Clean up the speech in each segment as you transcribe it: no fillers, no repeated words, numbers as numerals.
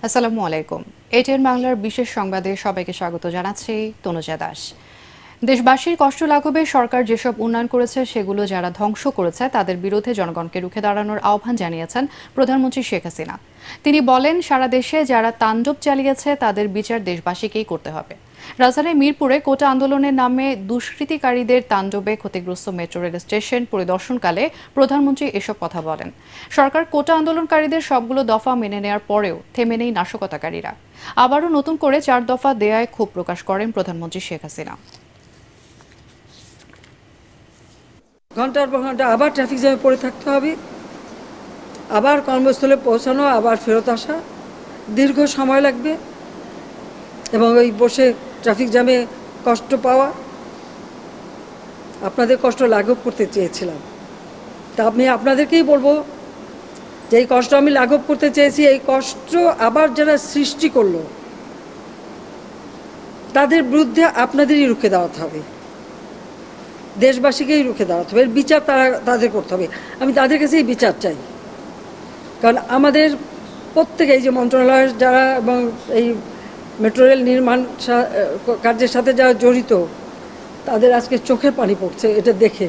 আসসালামু আলাইকুম। এটিএন বাংলার বিশেষ সংবাদে সবাইকে স্বাগত জানাচ্ছি তনুজা দাস। দেশবাসীর কষ্ট লাঘবে সরকার যেসব উন্নয়ন করেছে সেগুলো যারা ধ্বংস করেছে তাদের বিরুদ্ধে জনগণকে রুখে দাঁড়ানোর আহ্বান জানিয়েছেন প্রধানমন্ত্রী শেখ হাসিনা। তিনি বলেন, সারা দেশে যারা তাণ্ডব চালিয়েছে তাদের বিচার দেশবাসীকেই করতে হবে। রাজধানীর মিরপুরে কোটা আন্দোলনের নামে দুষ্কৃতিকারীদের তাণ্ডবে ক্ষতিগ্রস্ত মেট্রো রেল স্টেশন পরিদর্শনকালে প্রধানমন্ত্রী এসব কথা বলেন। সরকার কোটা আন্দোলনকারীদের সবগুলো দফা মেনে নেওয়ার পরেও থেমে নেই নাশকতাকারীরা। আবারও নতুন করে 4 দফা দেয়ায় ক্ষোভ প্রকাশ করেন প্রধানমন্ত্রী শেখ হাসিনা। ঘন্টার পর ঘন্টা আবার ট্রাফিক জ্যামে পড়ে থাকতে হবে, আবার কর্মস্থলে পৌঁছানো, আবার ফেরত আসা, দীর্ঘ সময় লাগবে এবং ওই বসে ট্রাফিক জ্যামে কষ্ট পাওয়া। আপনাদের কষ্ট লাঘব করতে চেয়েছিলাম, তা আমি আপনাদেরকেই বলবো যে এই কষ্ট আমি লাঘব করতে চেয়েছি, এই কষ্ট আবার যারা সৃষ্টি করলো তাদের বিরুদ্ধে আপনাদেরই রুখে দাঁড়াতে হবে, দেশবাসীকেই রুখে দাঁড়াতে হবে। এর বিচার তাদের করতে হবে। আমি তাদের কাছে এই বিচার চাই, কারণ আমাদের প্রত্যেকে এই যে মন্ত্রণালয়ের যারা এবং এই মেট্রো রেল নির্মাণ কার্যের সাথে যারা জড়িত তাদের আজকে চোখের পানি পড়ছে এটা দেখে।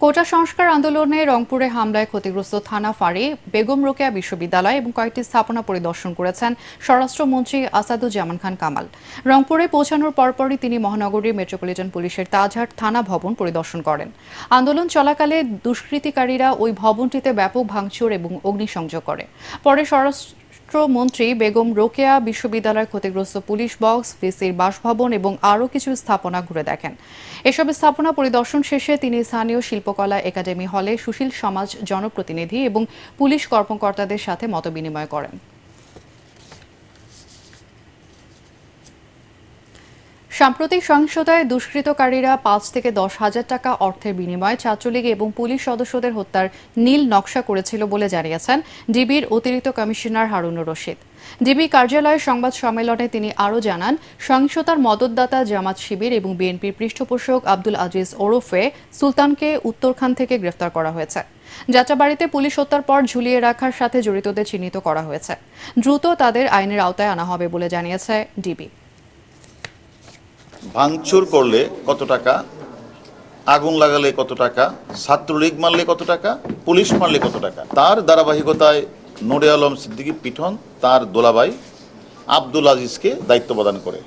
কোটা সংস্কার আন্দোলনে রংপুরে হামলায় ক্ষতিগ্রস্ত থানা ফাঁড়ি, বেগম রোকেয়া বিশ্ববিদ্যালয় এবং কয়েকটি স্থাপনা পরিদর্শন করেছেন স্বরাষ্ট্রমন্ত্রী আসাদুজ্জামান খান কামাল। রংপুরে পৌঁছানোর পরপরই তিনি মহানগরীর মেট্রোপলিটন পুলিশের তাজহাট থানা ভবন পরিদর্শন করেন। আন্দোলন চলাকালে দুষ্কৃতিকারীরা ওই ভবনটিতে ব্যাপক ভাঙচুর এবং অগ্নিসংযোগ করে। পরে স্বরাষ্ট্রমন্ত্রী বেগম রোকেয়া বিশ্ববিদ্যালয়ের ক্ষতিগ্রস্ত পুলিশ বক্স, ভিসির বাসভবন এবং আরও কিছু স্থাপনা ঘুরে দেখেন। এসব স্থাপনা পরিদর্শন শেষে তিনি স্থানীয় শিল্পকলা একাডেমি হলে সুশীল সমাজ জনপ্রতিনিধি এবং পুলিশ কর্মকর্তাদের সাথে মতবিনিময় করেন। সাম্প্রতিক সহিংসতায় দুষ্কৃতকারীরা 5 থেকে 10 হাজার টাকা অর্থের বিনিময়ে ছাত্রলীগ এবং পুলিশ সদস্যদের হত্যার নীল নকশা করেছিল বলে জানিয়েছেন ডিবির অতিরিক্ত কমিশনার হারুনুর রশিদ। ডিবি কার্যালয়ের সংবাদ সম্মেলনে তিনি আরও জানান, সহিংসতার মদতদাতা জামাত শিবির এবং বিএনপির পৃষ্ঠপোষক আব্দুল আজিজ ওরফে সুলতানকে উত্তরখান থেকে গ্রেফতার করা হয়েছে। যাত্রাবাড়িতে পুলিশ হত্যার পর ঝুলিয়ে রাখার সাথে জড়িতদের চিহ্নিত করা হয়েছে। দ্রুত তাদের আইনের আওতায় আনা হবে বলে জানিয়েছে ডিবি। ভাঙচুর করলে কত টাকা, আগুন লাগালে কত টাকা, ছাত্রলীগ মারলে কত টাকা, পুলিশ মারলে কত টাকা, তার ধারাবাহিকতায় নূরে আলম সিদ্দিকী পিঠন তার দোলাভাই আব্দুল আজিজকে দায়িত্ব প্রদান করে।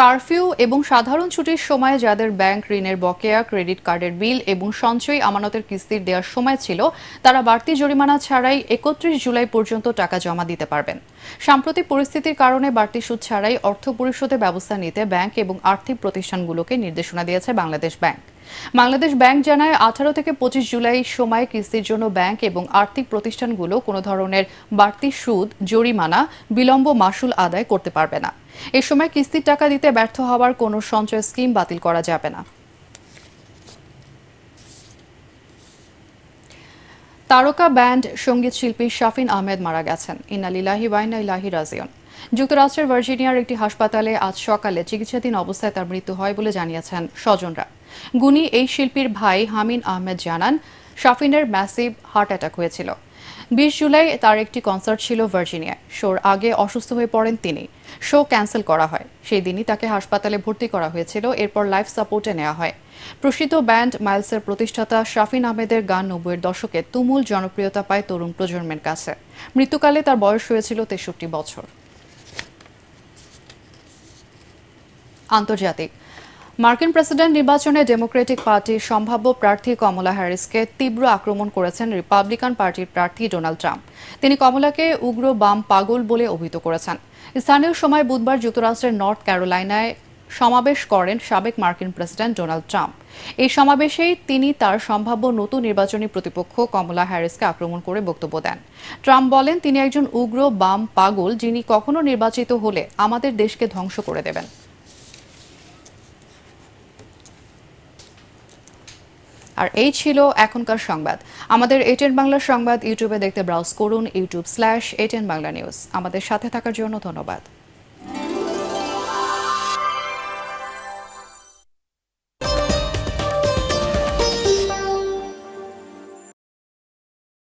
কারফিউ এবং সাধারণ ছুটির সময় যাদের ব্যাংক ঋণের বকেয়া, ক্রেডিট কার্ডের বিল এবং সঞ্চয়ী আমানতের কিস্তির দেওয়ার সময় ছিল, তারা বাড়তি জরিমানা ছাড়াই 31 জুলাই পর্যন্ত টাকা জমা দিতে পারবেন। সাম্প্রতিক পরিস্থিতির কারণে বাড়তি সুদ ছাড়াই অর্থ পরিশোধের ব্যবস্থা নিতে ব্যাংক এবং আর্থিক প্রতিষ্ঠানগুলোকে নির্দেশনা দিয়েছে বাংলাদেশ ব্যাংক। বাংলাদেশ ব্যাংক জানায়, 18 থেকে 25 জুলাই সময় কিস্তির জন্য ব্যাংক এবং আর্থিক প্রতিষ্ঠানগুলো কোনো ধরনের বাড়তি সুদ, জরিমানা, বিলম্ব মাশুল আদায় করতে পারবে না। এ সময় কিস্তির টাকা দিতে ব্যর্থ হওয়ার কোনো সঞ্চয় স্কিম বাতিল করা যাবে না। তারকা ব্যান্ড সঙ্গীত শিল্পী শাফিন আহমেদ মারা গেছেন। ইন্না লিল্লাহি ওয়া ইন্না ইলাইহি রাজিউন। যুক্তরাষ্ট্রের ভার্জিনিয়ার একটি হাসপাতালে আজ সকালে চিকিৎসাধীন অবস্থায় তার মৃত্যু হয় বলে জানিয়েছেন স্বজনরা। গুণী এই শিল্পীর ভাই হামিন আহমেদ জানান, শাফিনের ম্যাসিভ হার্ট অ্যাটাক হয়েছিল। 20 জুলাই তার একটি কনসার্ট ছিল ভার্জিনিয়ায়। শোর আগে অসুস্থ হয়ে পড়েন তিনি। শো ক্যান্সেল করা হয়। সেই দিনই তাকে হাসপাতালে ভর্তি করা হয়েছিল, এরপর লাইফ সাপোর্টে নেওয়া হয়। প্রসিদ্ধ ব্যান্ড মাইলসের প্রতিষ্ঠাতা শাফিন আহমেদের গান 90-এর দশকে তুমুল জনপ্রিয়তা পায় তরুণ প্রজন্মের কাছে। মৃত্যুকালে তার বয়স হয়েছিল 63 বছর। আন্তর্জাতিক। মার্কিন প্রেসিডেন্ট নির্বাচনে ডেমোক্রেটিক পার্টির সম্ভাব্য প্রার্থী কমলা হ্যারিসকে তীব্র আক্রমণ করেছেন রিপাবলিকান পার্টির প্রার্থী ডোনাল্ড ট্রাম্প। তিনি কমলাকে উগ্র বাম পাগল বলে অভিহিত করেছেন। স্থানীয় সময় বুধবার যুক্তরাষ্ট্রের নর্থ ক্যারোলাইনায় সমাবেশ করেন সাবেক মার্কিন প্রেসিডেন্ট ডোনাল্ড ট্রাম্প। এই সমাবেশেই তিনি তার সম্ভাব্য নতুন নির্বাচনী প্রতিপক্ষ কমলা হ্যারিসকে আক্রমণ করে বক্তব্য দেন। ট্রাম্প বলেন, তিনি একজন উগ্র বাম পাগল, যিনি কখনো নির্বাচিত হলে আমাদের দেশকে ধ্বংস করে দেবেন। আর এই ছিল এখনকার সংবাদ। আমাদের এটিএন বাংলা সংবাদ ইউটিউবে দেখতে ব্রাউজ করুন youtube/ATN Bangla News। আমাদের সাথে থাকার জন্য ধন্যবাদ।